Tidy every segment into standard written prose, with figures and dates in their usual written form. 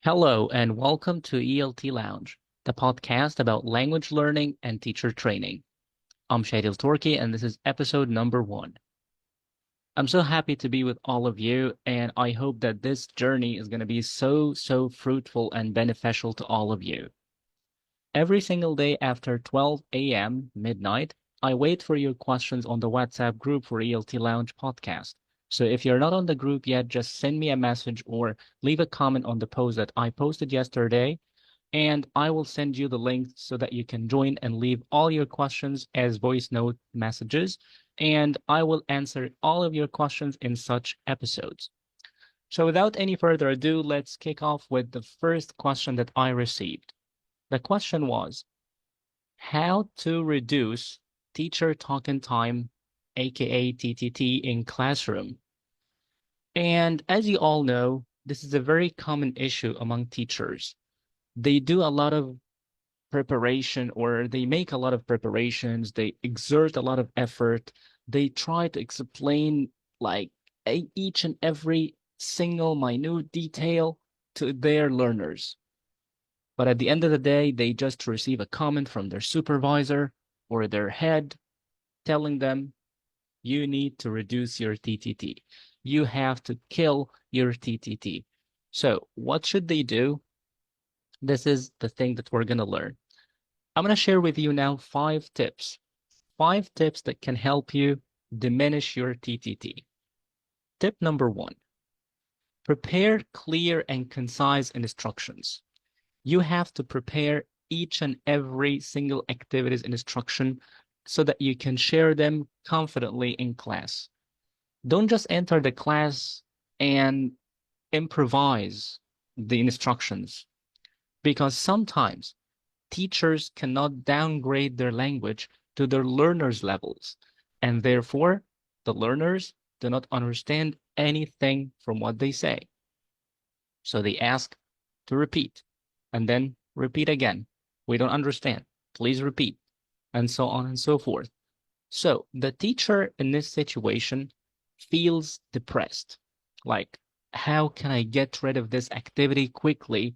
Hello and welcome to ELT Lounge, the podcast about language learning and teacher training. I'm Shadil Torki and this is episode number 1. I'm so happy to be with all of you and I hope that this journey is going to be so fruitful and beneficial to all of you. Every single day after 12 a.m. midnight, I wait for your questions on the WhatsApp group for ELT Lounge podcast. So if you're not on the group yet, just send me a message or leave a comment on the post that I posted yesterday and I will send you the link so that you can join and leave all your questions as voice note messages, and I will answer all of your questions in such episodes. So without any further ado, let's kick off with the first question that I received. The question was, how to reduce teacher talking time, aka TTT, in classroom? And as you all know, this is a very common issue among teachers. They do a lot of preparation or they make a lot of preparations, they exert a lot of effort, they try to explain like each and every single minute detail to their learners. But at the end of the day, they just receive a comment from their supervisor or their head telling them, you need to reduce your TTT. You have to kill your TTT. So what should they do? This is the thing that we're going to learn. I'm going to share with you now 5 tips. 5 tips that can help you diminish your TTT. Tip number 1, prepare clear and concise instructions. You have to prepare each and every single activity's instruction so that you can share them confidently in class. Don't just enter the class and improvise the instructions, because sometimes teachers cannot downgrade their language to their learners' levels, and therefore the learners do not understand anything from what they say. So they ask to repeat, and then repeat again. We don't understand. Please repeat, and so on and so forth. So the teacher in this situation feels depressed. Like, how can I get rid of this activity quickly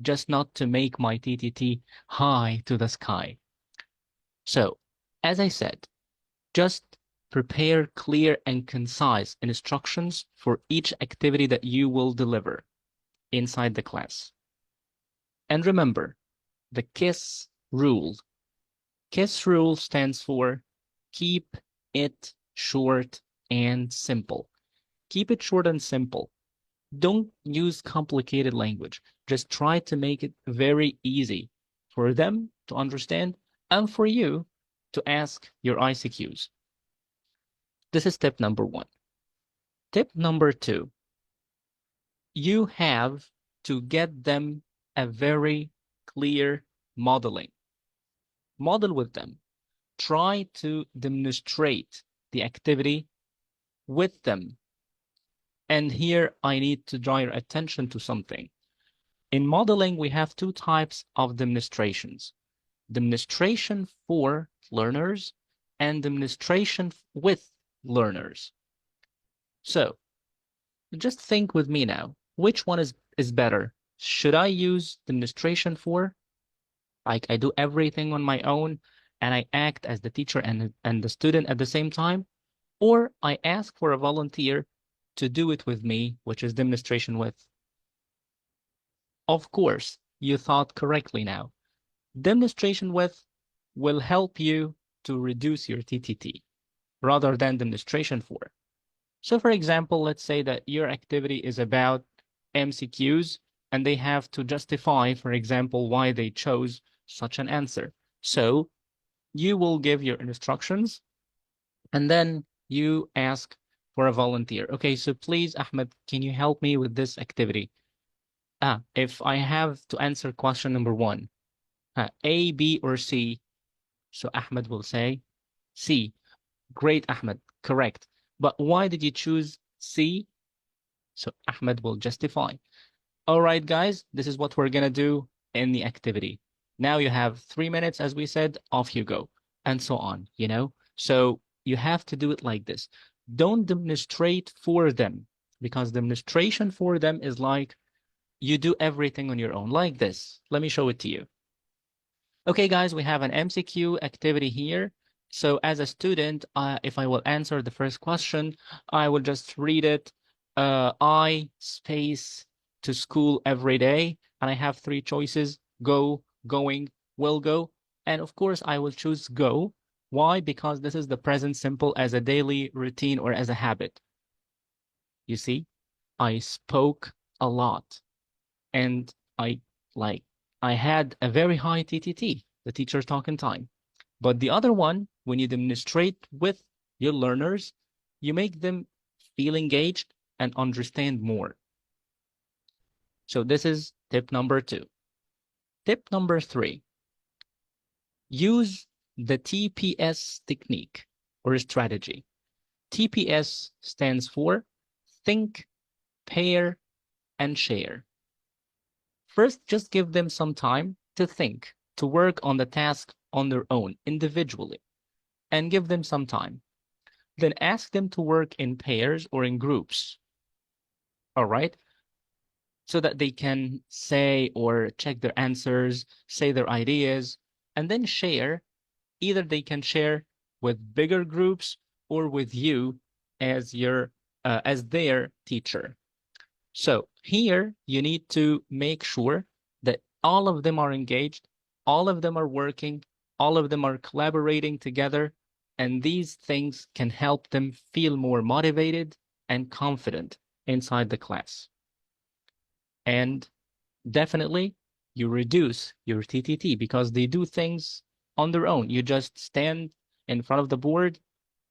just not to make my TTT high to the sky? So, as I said, just prepare clear and concise instructions for each activity that you will deliver inside the class. And remember, the KISS rule. KISS rule stands for keep it short and simple. Keep it short and simple. Don't use complicated language. Just try to make it very easy for them to understand and for you to ask your ICQs. This is tip number 1. Tip number 2, you have to get them a very clear modeling. Model with them. Try to demonstrate the activity with them. And here I need to draw your attention to something. In modeling, we have 2 types of demonstrations. Demonstration for learners and demonstration with learners. So just think with me now, which one is better? Should I use demonstration for, like I do everything on my own and I act as the teacher and the student at the same time? Or I ask for a volunteer to do it with me, which is demonstration with? Of course, you thought correctly now. Demonstration with will help you to reduce your TTT rather than demonstration for. So for example, let's say that your activity is about MCQs and they have to justify, for example, why they chose such an answer. So you will give your instructions and then you ask for a volunteer. Okay, so please, Ahmed, can you help me with this activity? If I have to answer question number 1, A, B, or C, so Ahmed will say C. Great, Ahmed, correct. But why did you choose C? So Ahmed will justify. All right, guys, this is what we're gonna do in the activity. Now you have 3 minutes, as we said, off you go, and so on, you know? So you have to do it like this. Don't demonstrate for them, because demonstration for them is like you do everything on your own, like this. Let me show it to you. Okay, guys, we have an MCQ activity here. So as a student, if I will answer the first question, I will just read it. I space to school every day, and I have three choices: go, going, will go. And of course, I will choose go. Why? Because this is the present simple as a daily routine or as a habit. You see, I spoke a lot, and I like I had a very high TTT, the teacher talking time. But the other one, when you demonstrate with your learners, you make them feel engaged and understand more. So this is tip number 2. Tip number 3, use the TPS technique or strategy. TPS stands for think, pair, and share. First, just give them some time to think, to work on the task on their own, individually, and give them some time. Then ask them to work in pairs or in groups, all right? So that they can say or check their answers, say their ideas, and then share. Either they can share with bigger groups or with you as as their teacher. So here you need to make sure that all of them are engaged, all of them are working, all of them are collaborating together, and these things can help them feel more motivated and confident inside the class. And definitely you reduce your TTT because they do things on their own. You just stand in front of the board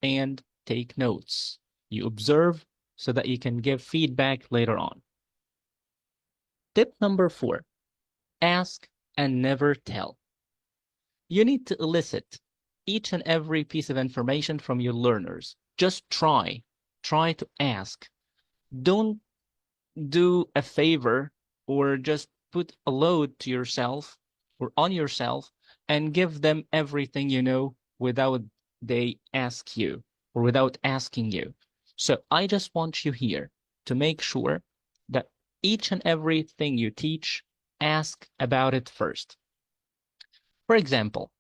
and take notes. You observe so that you can give feedback later on. Tip number 4, ask and never tell. You need to elicit each and every piece of information from your learners. Just try to ask. Don't do a favor or just put a load to yourself or on yourself and give them everything you know without they ask you or without asking you. So I just want you here to make sure that each and everything you teach, ask about it first. For example,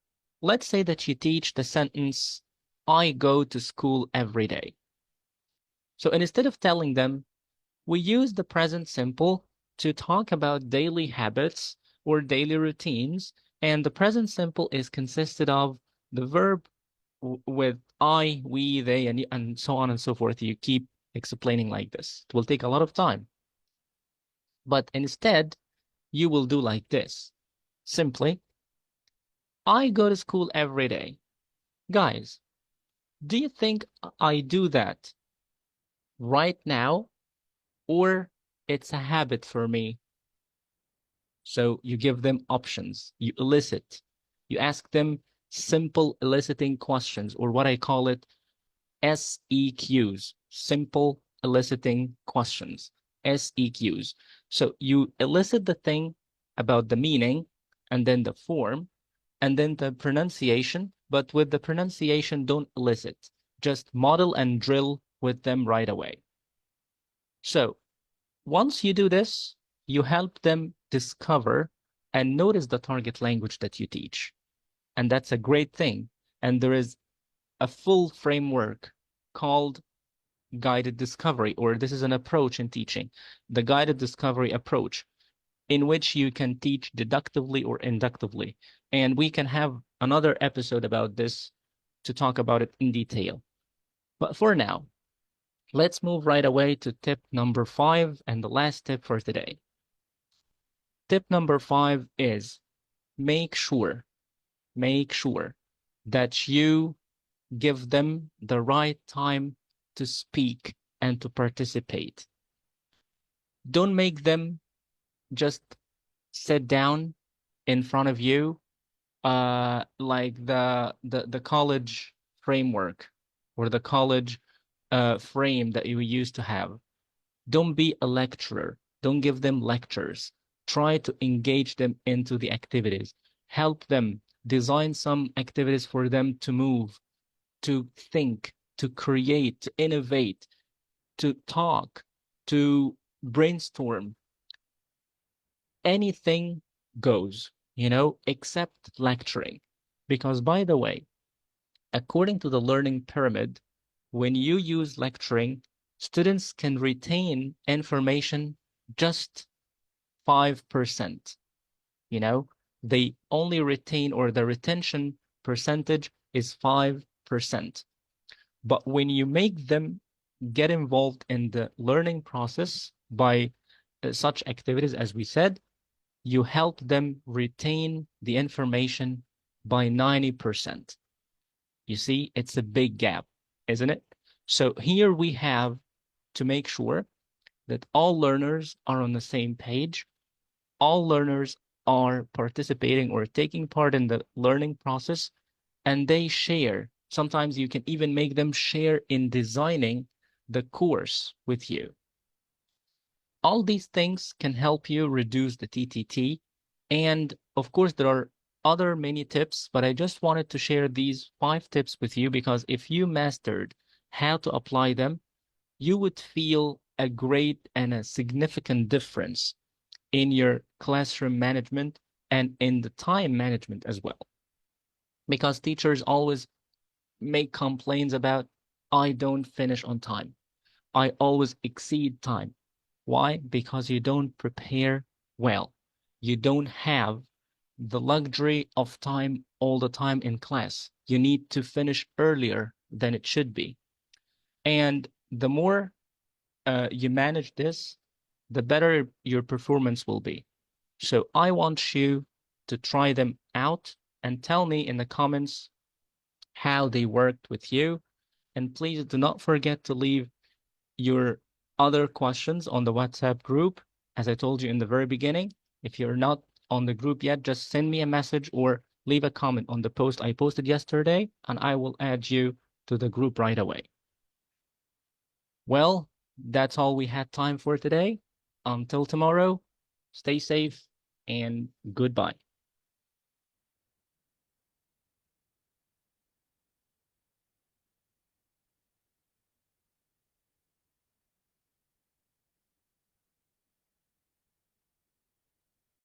let's say that you teach the sentence, I go to school every day. So instead of telling them, we use the present simple to talk about daily habits or daily routines, and the present simple is consisted of the verb with I, we, they, and so on and so forth. You keep explaining like this. It will take a lot of time. But instead, you will do like this. Simply, I go to school every day. Guys, do you think I do that right now, or it's a habit for me? So you give them options, you elicit, you ask them simple eliciting questions, or what I call it SEQs, simple eliciting questions, SEQs. So you elicit the thing about the meaning, and then the form, and then the pronunciation, but with the pronunciation, don't elicit, just model and drill with them right away. So once you do this, you help them discover and notice the target language that you teach. And that's a great thing. And there is a full framework called guided discovery, or this is an approach in teaching, the guided discovery approach, in which you can teach deductively or inductively. And we can have another episode about this to talk about it in detail. But for now, let's move right away to tip number 5 and the last tip for today. Tip number 5 is make sure that you give them the right time to speak and to participate. Don't make them just sit down in front of you like the college framework or the college frame that you used to have. Don't be a lecturer. Don't give them lectures. Try to engage them into the activities. Help them design some activities for them to move, to think, to create, to innovate, to talk, to brainstorm. anything goes, except lecturing. Because, by the way, according to the learning pyramid, when you use lecturing, students can retain information just 5%. They only retain, or the retention percentage is 5%. But when you make them get involved in the learning process by such activities, as we said, you help them retain the information by 90%. You see, it's a big gap, isn't it? So here we have to make sure that all learners are on the same page. All learners are participating or taking part in the learning process, and they share. Sometimes you can even make them share in designing the course with you. All these things can help you reduce the TTT. And of course, there are other many tips, but I just wanted to share these 5 tips with you because if you mastered how to apply them, you would feel a great and a significant difference in your classroom management and in the time management as well. Because teachers always make complaints about, I don't finish on time. I always exceed time. Why? Because you don't prepare well. You don't have the luxury of time all the time in class. You need to finish earlier than it should be. And the more you manage this, the better your performance will be. So I want you to try them out and tell me in the comments how they worked with you. And please do not forget to leave your other questions on the WhatsApp group. As I told you in the very beginning, if you're not on the group yet, just send me a message or leave a comment on the post I posted yesterday, and I will add you to the group right away. Well, that's all we had time for today. Until tomorrow, stay safe and goodbye.